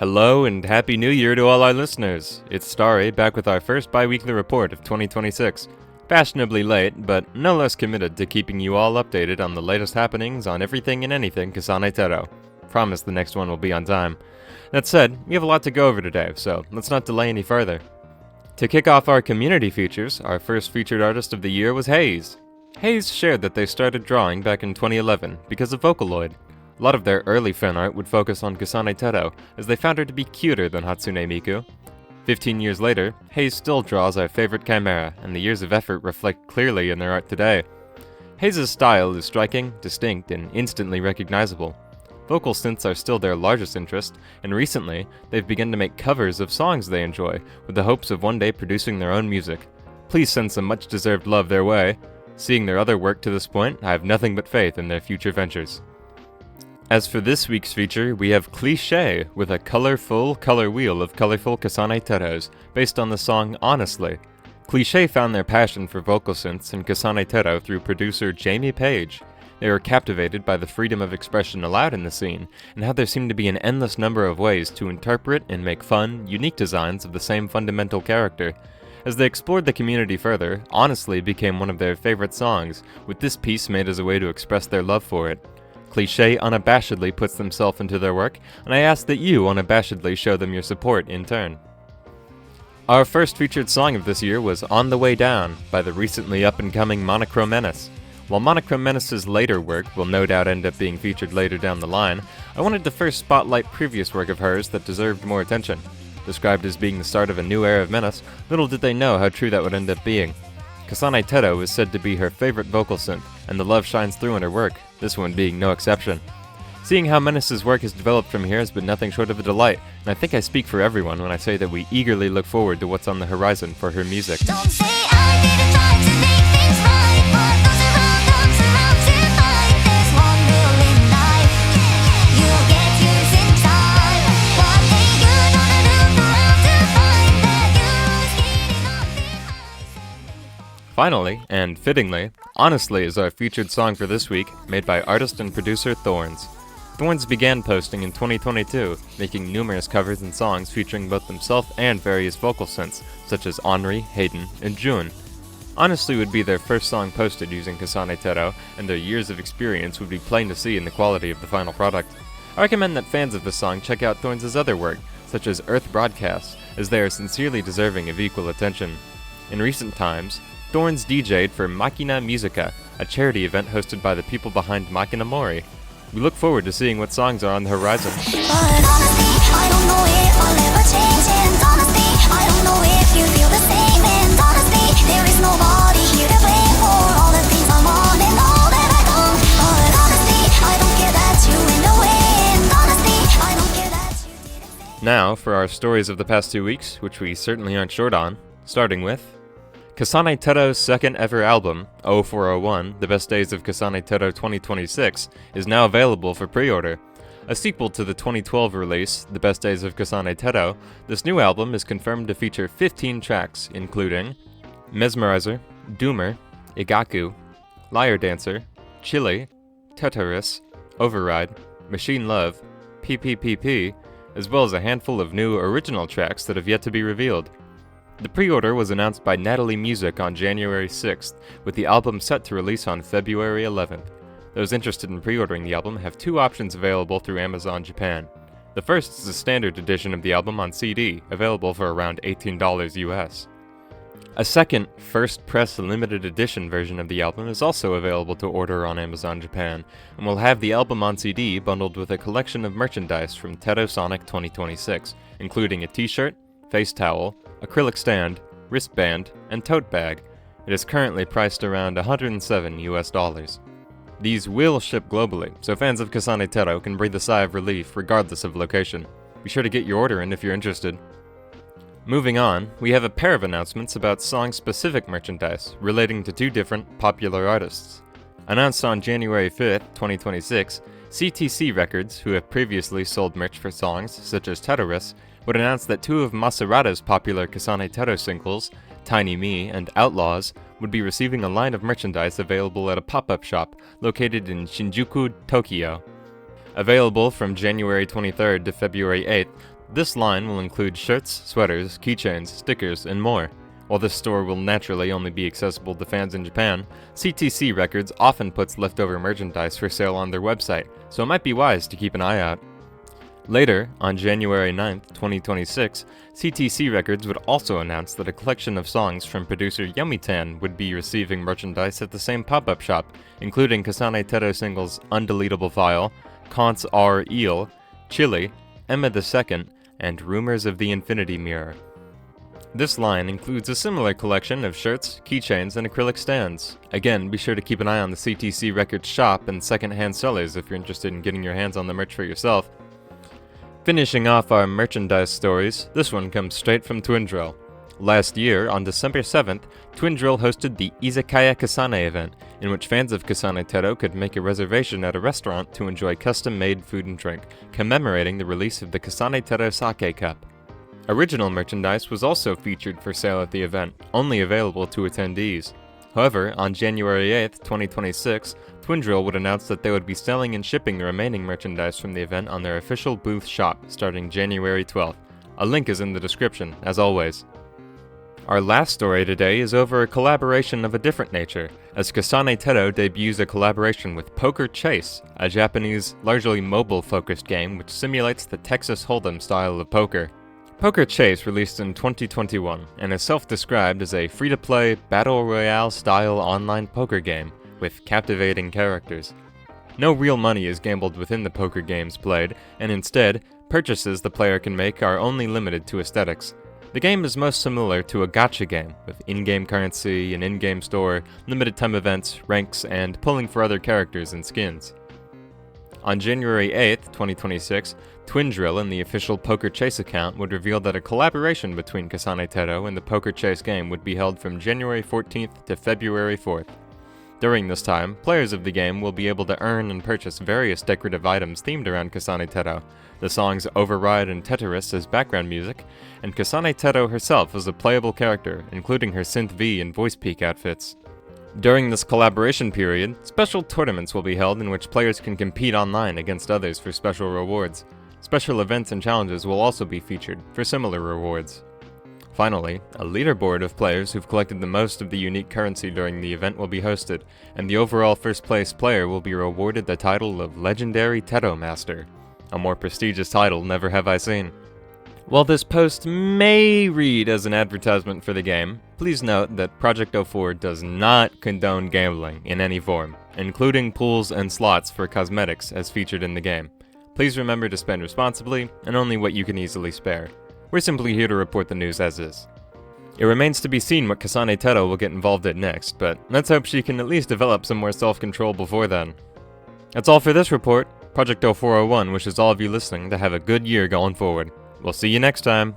Hello and Happy New Year to all our listeners. It's Starry back with our first bi-weekly report of 2026. Fashionably late, but no less committed to keeping you all updated on the latest happenings on everything and anything Kasane Teto. Promise the next one will be on time. That said, we have a lot to go over today, so let's not delay any further. To kick off our community features, our first featured artist of the year was HAZE. HAZE shared that they started drawing back in 2011 because of Vocaloid. A lot of their early fan art would focus on Kasane Teto, as they found her to be cuter than Hatsune Miku. 15 years later, HAZE still draws our favorite chimera, and the years of effort reflect clearly in their art today. HAZE's style is striking, distinct, and instantly recognizable. Vocal synths are still their largest interest, and recently, they've begun to make covers of songs they enjoy, with the hopes of one day producing their own music. Please send some much-deserved love their way. Seeing their other work to this point, I have nothing but faith in their future ventures. As for this week's feature, we have Cliché with a colorful color wheel of colorful Kasane Tetos, based on the song Honestly. Cliché found their passion for vocal synths in Kasane Teto through producer Jamie Page. They were captivated by the freedom of expression allowed in the scene, and how there seemed to be an endless number of ways to interpret and make fun, unique designs of the same fundamental character. As they explored the community further, Honestly became one of their favorite songs, with this piece made as a way to express their love for it. Cliché unabashedly puts themselves into their work, and I ask that you unabashedly show them your support in turn. Our first featured song of this year was On the Way Down by the recently up-and-coming Monochrome Menace. While Monochrome Menace's later work will no doubt end up being featured later down the line, I wanted to first spotlight previous work of hers that deserved more attention. Described as being the start of a new era of Menace, little did they know how true that would end up being. Kasane Teto is said to be her favorite vocal synth, and the love shines through in her work, this one being no exception. Seeing how Menace's work has developed from here has been nothing short of a delight, and I think I speak for everyone when I say that we eagerly look forward to what's on the horizon for her music. Don't say I didn't try to make things right. What goes around tonight. There's one rule in life. You'll get yours in time. What ain't you gonna look around to find that you're skating on the ice? Finally, and fittingly, Honestly is our featured song for this week, made by artist and producer Thorns. Thorns began posting in 2022, making numerous covers and songs featuring both themselves and various vocal synths, such as Henri, Hayden, and June. Honestly would be their first song posted using Kasane Teto, and their years of experience would be plain to see in the quality of the final product. I recommend that fans of this song check out Thorns' other work, such as Earth Broadcasts, as they are sincerely deserving of equal attention. In recent times, Thorns DJ'd for Machina Musica, a charity event hosted by the people behind Machina Mori. We look forward to seeing what songs are on the horizon. But honestly, I don't know if I'll ever change. And honestly, I don't know if you feel the same. And honestly, there is nobody here to blame for all the things I'm on and all that I don't. But honestly, I don't care that you went away. And honestly, I don't care that you didn't say. Now, for our stories of the past 2 weeks, which we certainly aren't short on, starting with Kasane Teto's second ever album, 0401, The Best Days of Kasane Teto 2026, is now available for pre-order. A sequel to the 2012 release, The Best Days of Kasane Teto, this new album is confirmed to feature 15 tracks, including Mesmerizer, Doomer, Igaku, Liar Dancer, Chili, Tetris, Override, Machine Love, PPPP, as well as a handful of new original tracks that have yet to be revealed. The pre-order was announced by Natalie Music on January 6th, with the album set to release on February 11th. Those interested in pre-ordering the album have 2 options available through Amazon Japan. The first is a standard edition of the album on CD, available for around $18 US. A second, first press limited edition version of the album is also available to order on Amazon Japan, and will have the album on CD bundled with a collection of merchandise from Teto Sonic 2026, including a t-shirt, face towel, acrylic stand, wristband, and tote bag. It is currently priced around $107 US. These will ship globally, so fans of Kasane Teto can breathe a sigh of relief regardless of location. Be sure to get your order in if you're interested. Moving on, we have a pair of announcements about song-specific merchandise relating to 2 different popular artists. Announced on January 5th, 2026, CTC Records, who have previously sold merch for songs such as Tetris, would announce that 2 of Masarada's popular Kasane Teto singles, Tiny Me and Outlaws, would be receiving a line of merchandise available at a pop-up shop located in Shinjuku, Tokyo. Available from January 23rd to February 8th, This line will include shirts, sweaters, keychains, stickers, and more. While this store will naturally only be accessible to fans in Japan, CTC Records often puts leftover merchandise for sale on their website, so it might be wise to keep an eye out. Later, on January 9th, 2026, CTC Records would also announce that a collection of songs from producer Yomitan would be receiving merchandise at the same pop-up shop, including Kasane Teto singles Undeletable File, Kant's R. Eel, Chili, Emma II, and Rumors of the Infinity Mirror. This line includes a similar collection of shirts, keychains, and acrylic stands. Again, be sure to keep an eye on the CTC Records shop and second-hand sellers if you're interested in getting your hands on the merch for yourself. Finishing off our merchandise stories, this one comes straight from TWINDRILL. Last year, on December 7th, TWINDRILL hosted the Izakaya Kasane event, in which fans of Kasane Teto could make a reservation at a restaurant to enjoy custom-made food and drink, commemorating the release of the Kasane Teto Sake Cup. Original merchandise was also featured for sale at the event, only available to attendees. However, on January 8th, 2026, TWINDRILL would announce that they would be selling and shipping the remaining merchandise from the event on their official booth shop starting January 12th. A link is in the description, as always. Our last story today is over a collaboration of a different nature, as Kasane Teto debuts a collaboration with Poker Chase, a Japanese, largely mobile-focused game which simulates the Texas Hold'em style of poker. Poker Chase released in 2021 and is self-described as a free-to-play, battle royale-style online poker game with captivating characters. No real money is gambled within the poker games played, and instead, purchases the player can make are only limited to aesthetics. The game is most similar to a gacha game, with in-game currency, an in-game store, limited time events, ranks, and pulling for other characters and skins. On January 8th, 2026, TWINDRILL in the official Poker Chase account would reveal that a collaboration between Kasane Teto and the Poker Chase game would be held from January 14th to February 4th. During this time, players of the game will be able to earn and purchase various decorative items themed around Kasane Teto, the songs Override and Tetris as background music, and Kasane Teto herself as a playable character, including her Synth V and Voice Peak outfits. During this collaboration period, special tournaments will be held in which players can compete online against others for special rewards. Special events and challenges will also be featured for similar rewards. Finally, a leaderboard of players who've collected the most of the unique currency during the event will be hosted, and the overall first-place player will be rewarded the title of Legendary Teto Master. A more prestigious title never have I seen. While this post may read as an advertisement for the game, please note that Project 04 does not condone gambling in any form, including pools and slots for cosmetics as featured in the game. Please remember to spend responsibly and only what you can easily spare. We're simply here to report the news as is. It remains to be seen what Kasane Teto will get involved in next, but let's hope she can at least develop some more self-control before then. That's all for this report. Project 0401 wishes all of you listening to have a good year going forward. We'll see you next time.